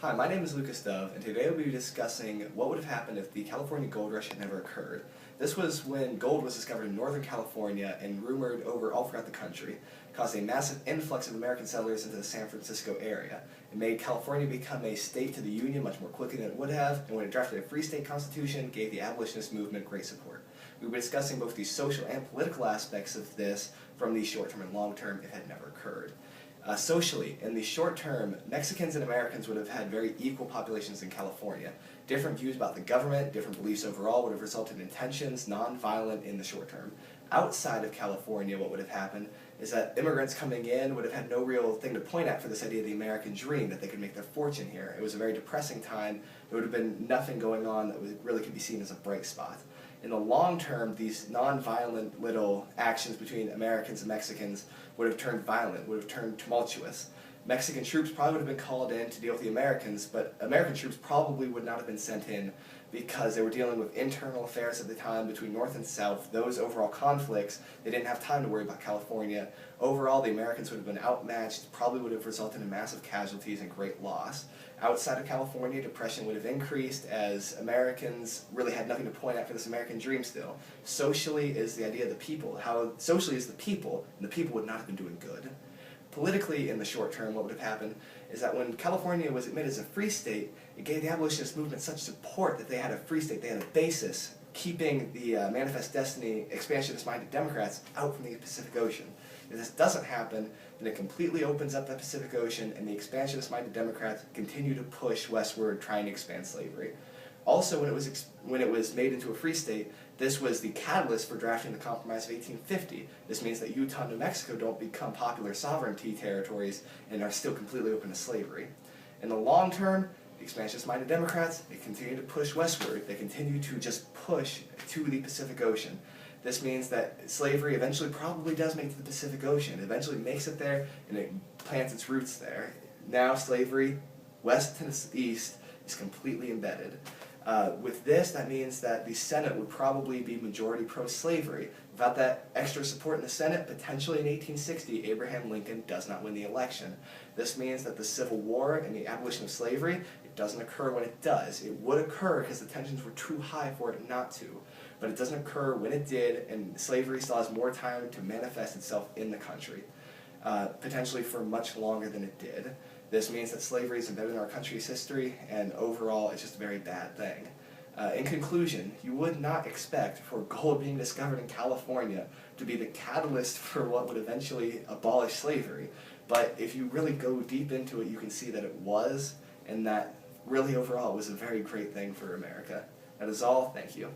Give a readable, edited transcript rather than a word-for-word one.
Hi, my name is Lucas Dove, and today we'll be discussing what would have happened if the California gold rush had never occurred. This was when gold was discovered in Northern California and rumored over all throughout the country, caused a massive influx of American settlers into the San Francisco area. It made California become a state to the Union much more quickly than it would have, and when it drafted a free state constitution, gave the abolitionist movement great support. We'll be discussing both the social and political aspects of this from the short term and long term if it had never occurred. Socially, in the short term, Mexicans and Americans would have had very equal populations in California. Different views about the government, different beliefs overall would have resulted in tensions, non-violent in the short term. Outside of California, what would have happened is that immigrants coming in would have had no real thing to point at for this idea of the American dream, that they could make their fortune here. It was a very depressing time. There would have been nothing going on that really could be seen as a bright spot. In the long term, these non-violent little actions between Americans and Mexicans would have turned violent, would have turned tumultuous. Mexican troops probably would have been called in to deal with the Americans, but American troops probably would not have been sent in because they were dealing with internal affairs at the time between North and South, those overall conflicts. They didn't have time to worry about California. Overall, the Americans would have been outmatched, probably would have resulted in massive casualties and great loss. Outside of California, depression would have increased as Americans really had nothing to point at for this American dream still. Socially is the idea of the people. How socially is the people, and the people would not have been doing good. Politically, in the short term, what would have happened is that when California was admitted as a free state, it gave the abolitionist movement such support that they had a free state, they had a basis, keeping the Manifest Destiny expansionist-minded Democrats out from the Pacific Ocean. If this doesn't happen, then it completely opens up that Pacific Ocean, and the expansionist-minded Democrats continue to push westward, trying to expand slavery. Also, when it was made into a free state, this was the catalyst for drafting the Compromise of 1850. This means that Utah and New Mexico don't become popular sovereignty territories and are still completely open to slavery. In the long term, the expansionist-minded Democrats, they continue to push westward. They continue to just push to the Pacific Ocean. This means that slavery eventually probably does make it to the Pacific Ocean. It eventually makes it there, and it plants its roots there. Now slavery, west to east, is completely embedded. With this, that means that the Senate would probably be majority pro-slavery. Without that extra support in the Senate, potentially in 1860, Abraham Lincoln does not win the election. This means that the Civil War and the abolition of slavery, it doesn't occur when it does. It would occur because the tensions were too high for it not to. But it doesn't occur when it did, and slavery still has more time to manifest itself in the country, potentially for much longer than it did. This means that slavery is embedded in our country's history, and overall, it's just a very bad thing. In conclusion, you would not expect for gold being discovered in California to be the catalyst for what would eventually abolish slavery. But if you really go deep into it, you can see that it was, and that really overall was a very great thing for America. That is all. Thank you.